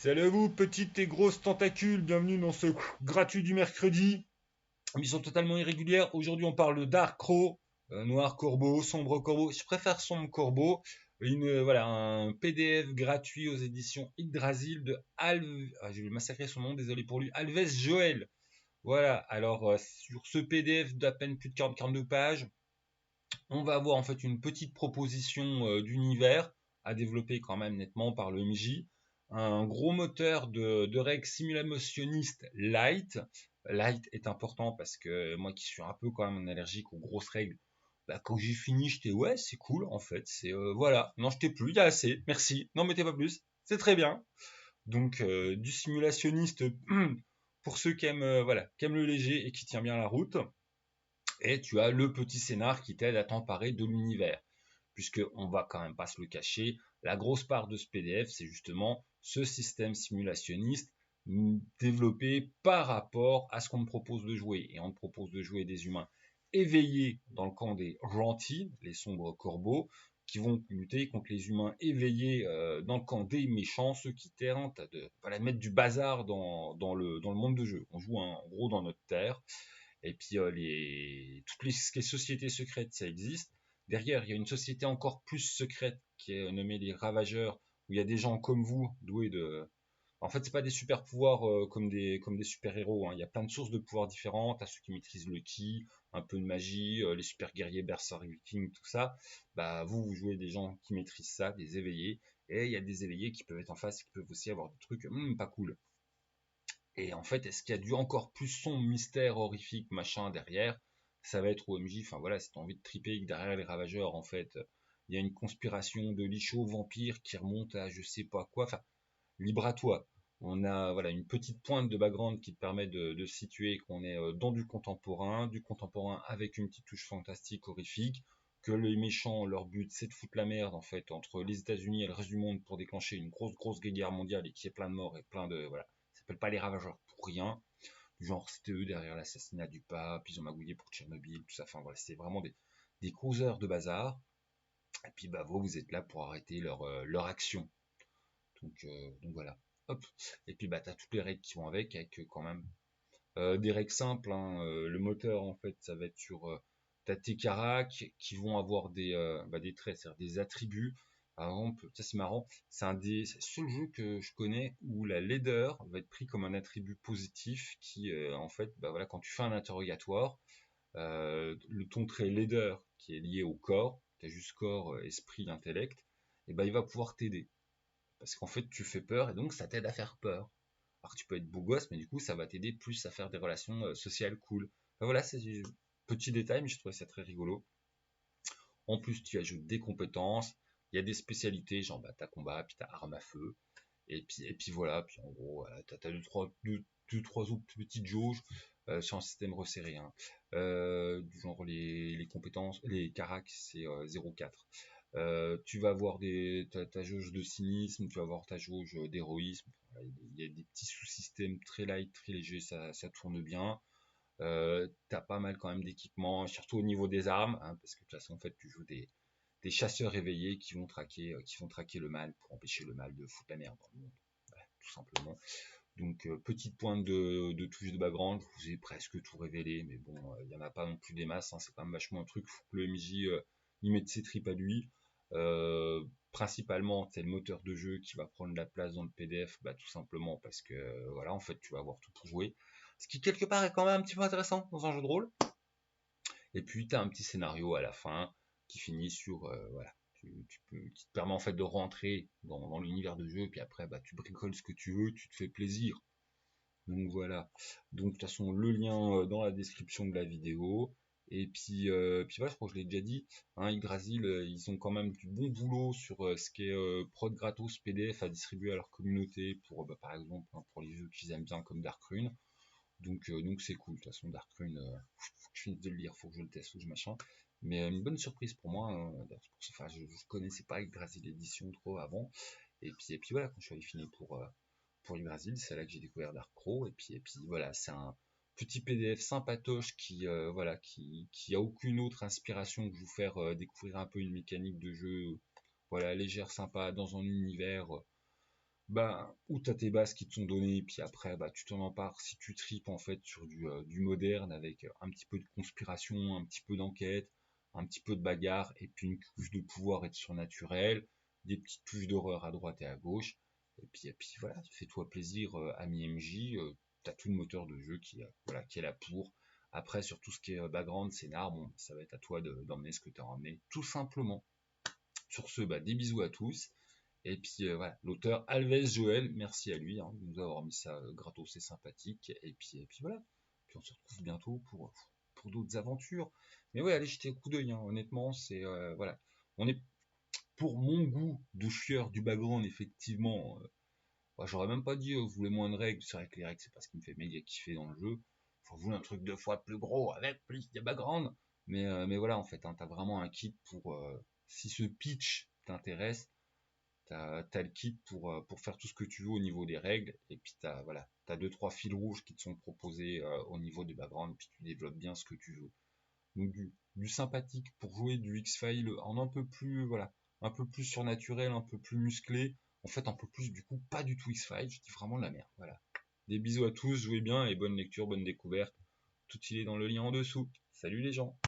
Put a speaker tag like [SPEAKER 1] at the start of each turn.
[SPEAKER 1] Salut à vous, petites et grosses tentacules, bienvenue dans ce gratuit du mercredi. Mission totalement irrégulière. Aujourd'hui, on parle de Dark Crow, Noir Corbeau, Sombre Corbeau. Je préfère Sombre Corbeau. Voilà, un PDF gratuit aux éditions Yggdrasil de je vais massacrer son nom, désolé pour lui. Alves Joël. Voilà, alors sur ce PDF d'à peine plus de 42 pages, on va avoir en fait une petite proposition d'univers à développer quand même nettement par le MJ. Un gros moteur de règles simulationnistes light. Light est important parce que moi qui suis un peu quand même allergique aux grosses règles, bah, quand j'ai fini, j'étais ouais, c'est cool en fait. C'est voilà, non, je t'ai plus, il y a assez, merci, n'en mettez pas plus, c'est très bien. Donc du simulationniste pour ceux qui aiment voilà, qui aiment le léger et qui tient bien la route. Et tu as le petit scénar qui t'aide à t'emparer de l'univers. Puisque on va quand même pas se le cacher, la grosse part de ce PDF, c'est justement ce système simulationniste développé par rapport à ce qu'on me propose de jouer. Et on me propose de jouer des humains éveillés dans le camp des gentils, les sombres corbeaux, qui vont lutter contre les humains éveillés dans le camp des méchants, ceux qui tentent de voilà, mettre du bazar dans le monde de jeu. On joue en gros dans notre terre. Et puis toutes les sociétés secrètes, ça existe. Derrière, il y a une société encore plus secrète qui est nommée les Ravageurs, où il y a des gens comme vous, doués de... En fait, c'est pas des super pouvoirs comme des super-héros, hein. Il y a plein de sources de pouvoirs différentes. À ceux qui maîtrisent le ki, un peu de magie, les super guerriers, berserk vikings, tout ça. Bah, vous jouez des gens qui maîtrisent ça, des éveillés. Et il y a des éveillés qui peuvent être en face, qui peuvent aussi avoir des trucs pas cool. Et en fait, est-ce qu'il y a du encore plus sombre, mystère, horrifique, machin derrière? Ça va être OMJ, enfin voilà, si t'as envie de triper que derrière les Ravageurs, en fait, il y a une conspiration de lichos vampires qui remonte à je sais pas quoi, enfin, libre à toi. On a voilà une petite pointe de background qui te permet de situer qu'on est dans du contemporain avec une petite touche fantastique, horrifique, que les méchants, leur but c'est de foutre la merde en fait entre les États-Unis et le reste du monde pour déclencher une grosse guerre mondiale et qui est plein de morts et plein de voilà, ça s'appelle pas les Ravageurs pour rien. Du genre c'était eux derrière l'assassinat du pape, ils ont magouillé pour Tchernobyl, tout ça. Enfin voilà, c'est vraiment des causeurs de bazar. Et puis bah vous êtes là pour arrêter leur action. Donc voilà. Hop. Et puis bah t'as toutes les règles qui vont avec quand même des règles simples, hein. Le moteur en fait ça va être sur t'as tes caracs qui vont avoir des traits, c'est-à-dire des attributs. Par exemple, ça c'est marrant, c'est le seul jeu que je connais où la laideur va être pris comme un attribut positif qui en fait bah voilà quand tu fais un interrogatoire, ton trait laideur qui est lié au corps, t'as juste corps, esprit, intellect, et ben il va pouvoir t'aider. Parce qu'en fait, tu fais peur et donc ça t'aide à faire peur. Alors que tu peux être beau gosse, mais du coup, ça va t'aider plus à faire des relations sociales cool. Enfin, voilà, c'est un petit détail, mais je trouvais ça très rigolo. En plus, tu ajoutes des compétences. Il y a des spécialités, genre bah, t'as combat, puis t'as arme à feu. Et puis voilà, puis en gros, voilà, t'as deux, trois autres petites jauges sur un système resserré, hein. Du genre les compétences, les caracs, c'est 0,4. Tu vas avoir ta jauge de cynisme, tu vas avoir ta jauge d'héroïsme. Voilà, il y a des petits sous-systèmes très light, très légers, ça tourne bien. T'as pas mal quand même d'équipements, surtout au niveau des armes, hein, parce que de toute façon, en fait, tu joues des chasseurs éveillés qui vont traquer le mal pour empêcher le mal de foutre la merde dans le monde. Voilà, tout simplement. Donc petite pointe de touche de background, je vous ai presque tout révélé, mais bon, il y en a pas non plus des masses, hein, c'est quand même vachement un truc, faut que le MJ y mette ses tripes à lui. Principalement, c'est le moteur de jeu qui va prendre la place dans le PDF, bah tout simplement parce que voilà, en fait, tu vas avoir tout pour jouer. Ce qui quelque part est quand même un petit peu intéressant dans un jeu de rôle. Et puis tu as un petit scénario à la fin qui finit sur voilà, qui te permet en fait de rentrer dans l'univers de jeu, et puis après bah tu bricoles ce que tu veux, tu te fais plaisir. Donc voilà. Donc de toute façon le lien dans la description de la vidéo. Et puis voilà, je crois que je l'ai déjà dit, hein, Yggdrasil, ils ont quand même du bon boulot sur ce qui est prod gratos PDF à distribuer à leur communauté pour bah, par exemple hein, pour les jeux qu'ils aiment bien comme Darkrune. Donc c'est cool. De toute façon, Darkrune, faut que je finisse de le lire, faut que je le teste, faut que je machin. Mais une bonne surprise pour moi, hein. Enfin, je connaissais pas Yggdrasil l'édition trop avant. Et puis voilà, quand je suis allé finir pour Yggdrasil, c'est là que j'ai découvert Dark Crow. Et puis voilà, c'est un petit PDF sympatoche qui voilà, qui a aucune autre inspiration que vous faire découvrir un peu une mécanique de jeu, voilà, légère, sympa, dans un univers Ou t'as tes bases qui te sont données, puis après, tu t'en empares si tu tripes en fait sur du moderne avec un petit peu de conspiration, un petit peu d'enquête, un petit peu de bagarre, et puis une couche de pouvoir et de surnaturel, des petites touches d'horreur à droite et à gauche, et puis voilà, fais-toi plaisir, ami MJ, t'as tout le moteur de jeu voilà, qui est là pour. Après, sur tout ce qui est background, scénar, bon, ça va être à toi d'emmener ce que t'as emmené, tout simplement. Sur ce, des bisous à tous. Et puis voilà, l'auteur Alves Joël, merci à lui de nous avoir mis ça gratos, c'est sympathique. Et puis voilà, puis on se retrouve bientôt pour d'autres aventures. Mais ouais, allez jeter un coup d'œil, honnêtement, c'est voilà. On est pour mon goût de chieur du background, effectivement. J'aurais même pas dit vous voulez moins de règles, c'est vrai que les règles c'est pas ce qui me fait méga kiffer dans le jeu. Faut vouloir un truc 2 fois plus gros avec plus de background. Mais voilà, en fait, t'as vraiment un kit pour si ce pitch t'intéresse. T'as le kit pour faire tout ce que tu veux au niveau des règles, et puis t'as 2-3 fils rouges qui te sont proposés au niveau du background, puis tu développes bien ce que tu veux. Donc du sympathique pour jouer du X-File en un peu plus, voilà, un peu plus surnaturel, un peu plus musclé, en fait un peu plus du coup pas du tout X-File, je dis vraiment de la merde, voilà. Des bisous à tous, jouez bien et bonne lecture, bonne découverte, tout il est dans le lien en dessous. Salut les gens!